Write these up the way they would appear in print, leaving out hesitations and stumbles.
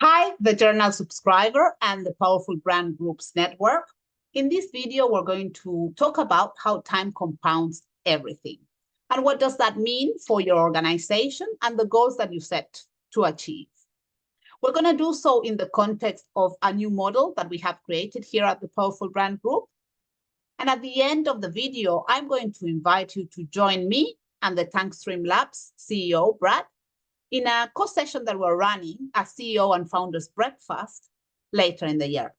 Hi, the Journal subscriber and the Powerful Brand Groups Network. In this video, we're going to talk about how time compounds everything. And what does that mean for your organization and the goals that you set to achieve? We're going to do so in the context of a new model that we have created here at the Powerful Brand Group. And at the end of the video, I'm going to invite you to join me and the TankStream Labs CEO, Brad, in a co-session that we're running, a CEO and Founders Breakfast, later in the year.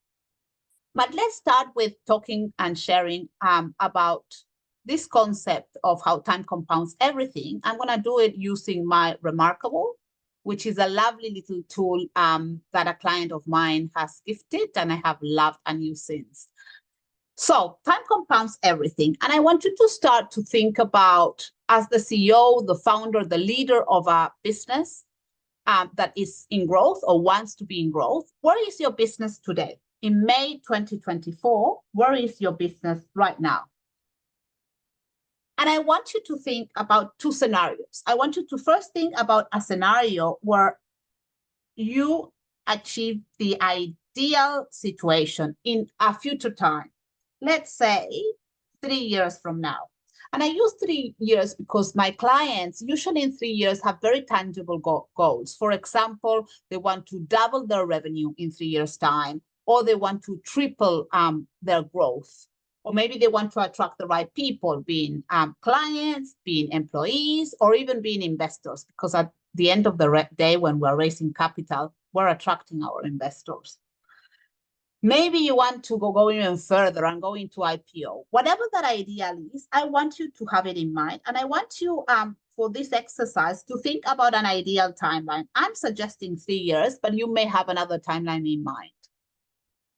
But let's start with talking and sharing about this concept of how time compounds everything. I'm going to do it using my Remarkable, which is a lovely little tool that a client of mine has gifted and I have loved and used since. So time compounds everything. And I want you to start to think about, as the CEO, the founder, the leader of a business that is in growth or wants to be in growth, where is your business today? In May 2024, where is your business right now? And I want you to think about two scenarios. I want you to first think about a scenario where you achieve the ideal situation in a future time. Let's say 3 years from now. And I use 3 years because my clients usually in 3 years have very tangible goals. For example, they want to double their revenue in 3 years' time, or they want to triple their growth. Or maybe they want to attract the right people, being clients, being employees, or even being investors, because at the end of the day, when we're raising capital, we're attracting our investors. Maybe you want to go even further and go into IPO. Whatever that ideal is, I want you to have it in mind. And I want you, for this exercise, to think about an ideal timeline. I'm suggesting 3 years, but you may have another timeline in mind.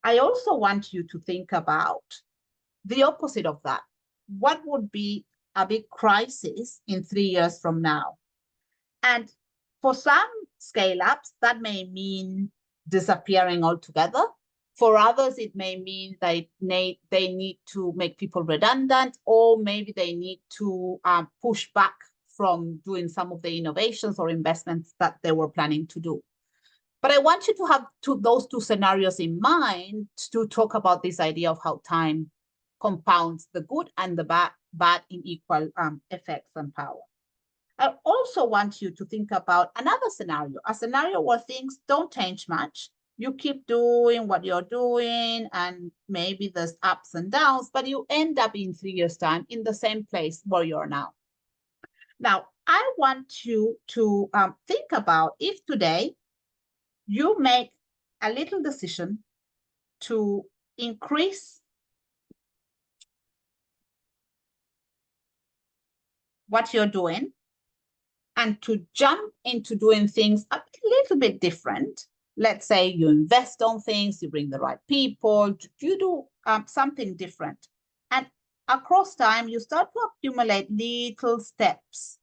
I also want you to think about the opposite of that. What would be a big crisis in 3 years from now? And for some scale-ups, that may mean disappearing altogether. For others, it may mean that they need to make people redundant, or maybe they need to push back from doing some of the innovations or investments that they were planning to do. But I want you to have those two scenarios in mind to talk about this idea of how time compounds the good and the bad in equal effects and power. I also want you to think about another scenario, a scenario where things don't change much. You keep doing what you're doing, and maybe there's ups and downs, but you end up in 3 years' time in the same place where you're now. Now, I want you to think about if today you make a little decision to increase what you're doing and to jump into doing things a little bit different. Let's say you invest on things, you bring the right people, you do something different. And across time, you start to accumulate little steps.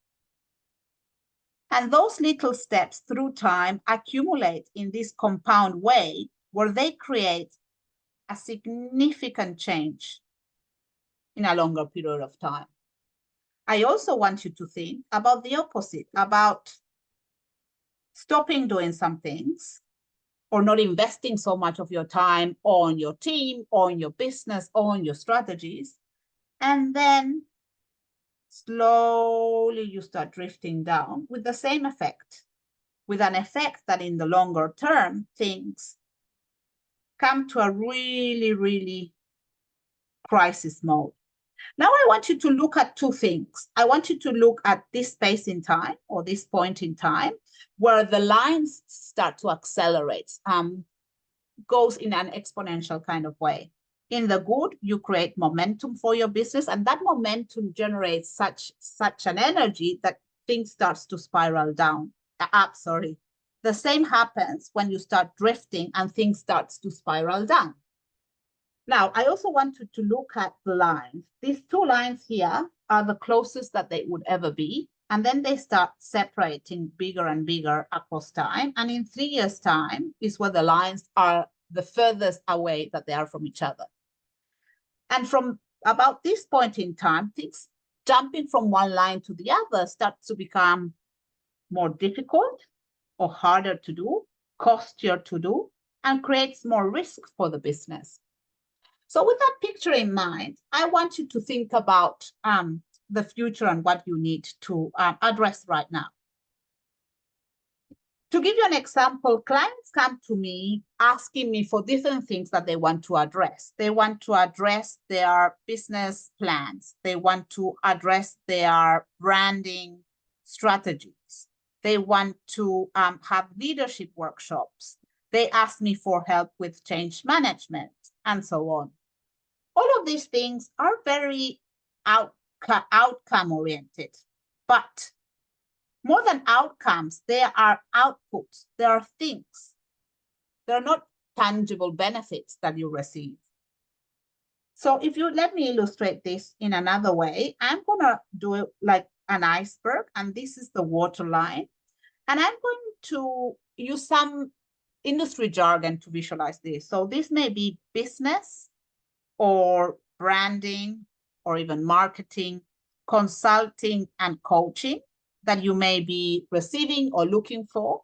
And those little steps through time accumulate in this compound way where they create a significant change in a longer period of time. I also want you to think about the opposite, about stopping doing some things, or not investing so much of your time on your team, on your business, on your strategies. And then slowly you start drifting down with the same effect, with an effect that in the longer term, things come to a really, really crisis mode. Now I want you to look at two things. I want you to look at this space in time, or this point in time, where the lines start to accelerate, goes in an exponential kind of way. In the good, you create momentum for your business, and that momentum generates such an energy that things starts to spiral up. The same happens when you start drifting and things starts to spiral down. Now, I also want you to look at the lines. These two lines here are the closest that they would ever be. And then they start separating bigger and bigger across time. And in 3 years' time is where the lines are the furthest away that they are from each other. And from about this point in time, things jumping from one line to the other starts to become more difficult or harder to do. costlier to do, and creates more risk for the business. So with that picture in mind, I want you to think about the future and what you need to address right now. To give you an example, clients come to me asking me for different things that they want to address. They want to address their business plans. They want to address their branding strategies. They want to have leadership workshops. They ask me for help with change management and so on. All of these things are very outcome oriented, but more than outcomes, they are outputs. They are things. They're not tangible benefits that you receive. So if you let me illustrate this in another way, I'm going to do it like an iceberg, and this is the waterline. And I'm going to use some industry jargon to visualize this. So this may be business or branding or even marketing, consulting, and coaching that you may be receiving or looking for.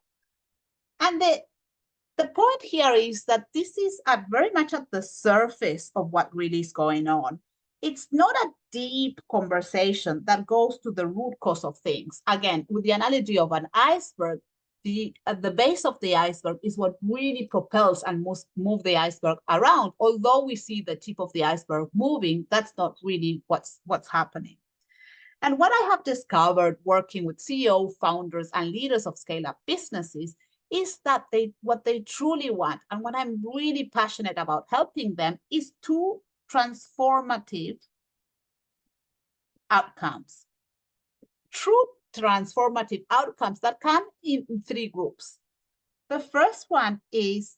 And the point here is that this is very much at the surface of what really is going on. It's not a deep conversation that goes to the root cause of things. Again, with the analogy of an iceberg, at the base of the iceberg is what really propels and move the iceberg around. Although we see the tip of the iceberg moving, that's not really what's happening. And what I have discovered working with CEO, founders, and leaders of scale-up businesses is that what they truly want, and what I'm really passionate about helping them, is two transformative outcomes. True transformative outcomes that come in three groups. The first one is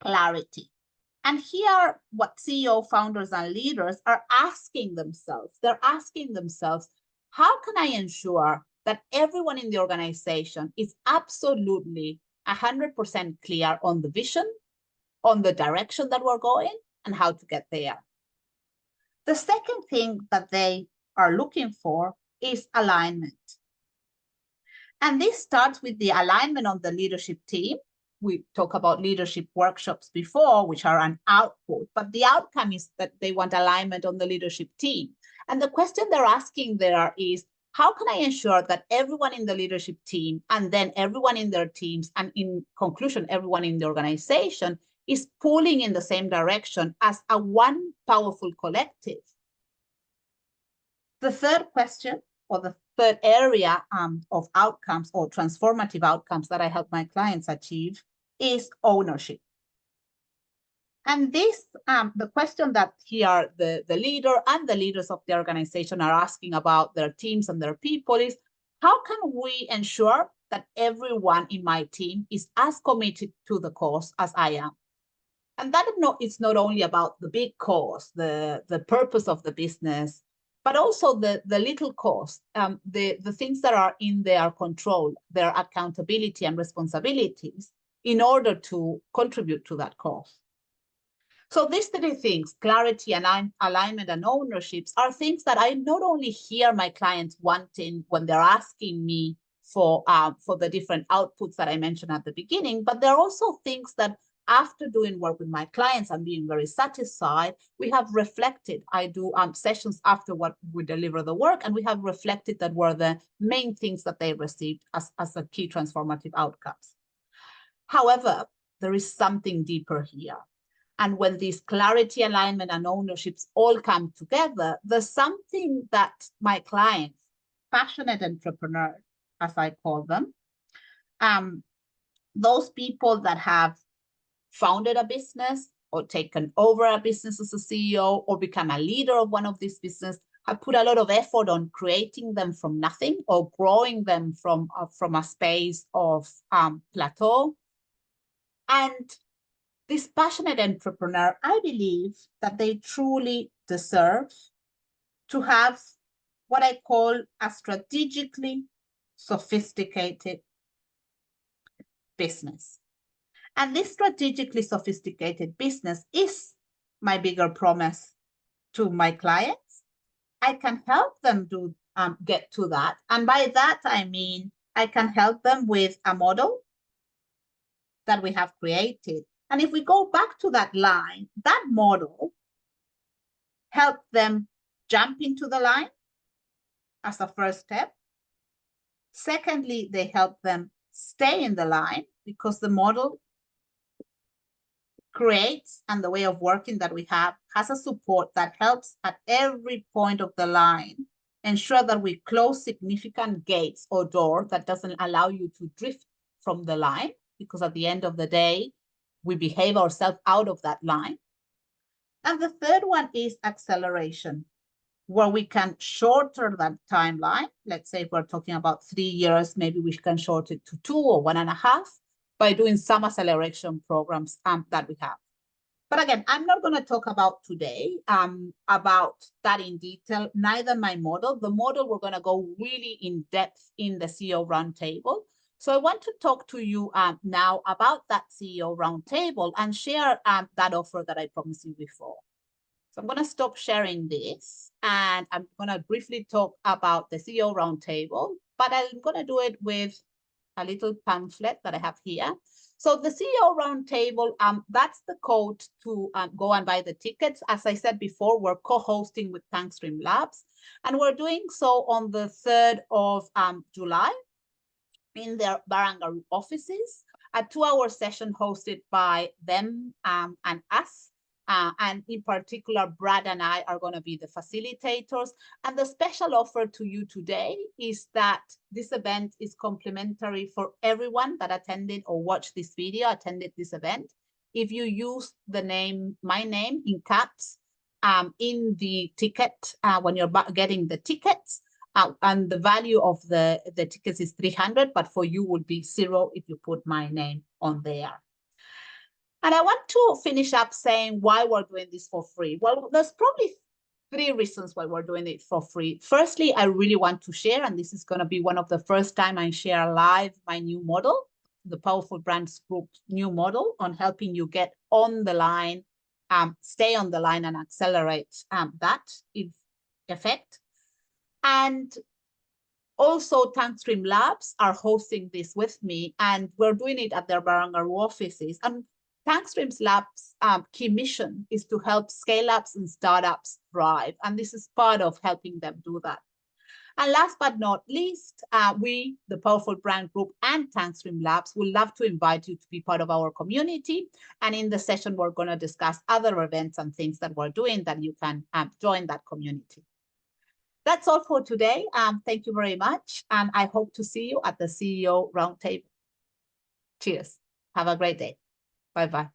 clarity. And here, what CEO, founders, and leaders are asking themselves, how can I ensure that everyone in the organization is absolutely 100% clear on the vision, on the direction that we're going, and how to get there? The second thing that they are looking for is alignment. And this starts with the alignment on the leadership team. We talked about leadership workshops before, which are an output, but the outcome is that they want alignment on the leadership team. And the question they're asking there is, how can I ensure that everyone in the leadership team, and then everyone in their teams, and in conclusion, everyone in the organization, is pulling in the same direction as a one powerful collective? The third question, or the third area of outcomes or transformative outcomes that I help my clients achieve, is ownership. And this, the question that here the leader and the leaders of the organization are asking about their teams and their people is, how can we ensure that everyone in my team is as committed to the cause as I am? And that it's not only about the big cause, the purpose of the business, but also the little cause, the things that are in their control, their accountability and responsibilities in order to contribute to that cause. So these three things, clarity, alignment, and ownerships, are things that I not only hear my clients wanting when they're asking me for the different outputs that I mentioned at the beginning, but they're also things that after doing work with my clients and being very satisfied, we have reflected. I do sessions after what we deliver the work, and we have reflected that were the main things that they received as the key transformative outcomes. However, there is something deeper here. And when these clarity, alignment, and ownerships all come together, there's something that my clients, passionate entrepreneurs, as I call them, those people that have founded a business or taken over a business as a CEO or become a leader of one of these businesses, have put a lot of effort on creating them from nothing or growing them from a space of plateau. And this passionate entrepreneur, I believe that they truly deserve to have what I call a strategically sophisticated business. And this strategically sophisticated business is my bigger promise to my clients. I can help them get to that. And by that, I mean, I can help them with a model that we have created. And if we go back to that line, that model helped them jump into the line as a first step. Secondly, they help them stay in the line because the model creates, and the way of working that we have has a support that helps at every point of the line ensure that we close significant gates or doors that doesn't allow you to drift from the line, because at the end of the day, we behave ourselves out of that line. And the third one is acceleration, where we can shorten that timeline. Let's say if we're talking about 3 years, maybe we can shorten it to 2 or 1.5 by doing some acceleration programs that we have. But again, I'm not going to talk about today about that in detail, neither my model. The model, we're going to go really in depth in the CEO Roundtable. So I want to talk to you now about that CEO Roundtable and share that offer that I promised you before. So I'm going to stop sharing this and I'm going to briefly talk about the CEO Roundtable, but I'm going to do it with a little pamphlet that I have here. So the CEO Roundtable, that's the code to go and buy the tickets. As I said before, we're co-hosting with ThankStream Labs, and we're doing so on the 3rd of July in their Barangaroo offices, a 2-hour session hosted by them and us. And in particular, Brad and I are going to be the facilitators. And the special offer to you today is that this event is complimentary for everyone that attended or watched this video, attended this event. If you use the name, my name in caps in the ticket, when you're getting the tickets, and the value of the tickets is 300, but for you would be 0 if you put my name on there. And I want to finish up saying why we're doing this for free. Well, there's probably 3 reasons why we're doing it for free. Firstly, I really want to share, and this is going to be one of the first time I share live my new model, the Powerful Brands Group new model on helping you get on the line, stay on the line and accelerate that effect. And also, ThankStream Labs are hosting this with me, and we're doing it at their Barangaroo offices. And ThankStream Labs' key mission is to help scale-ups and startups thrive, and this is part of helping them do that. And last but not least, we, the Powerful Brand Group and ThankStream Labs, would love to invite you to be part of our community. And in the session, we're going to discuss other events and things that we're doing that you can join that community. That's all for today. Thank you very much. And I hope to see you at the CEO Roundtable. Cheers. Have a great day. Bye-bye.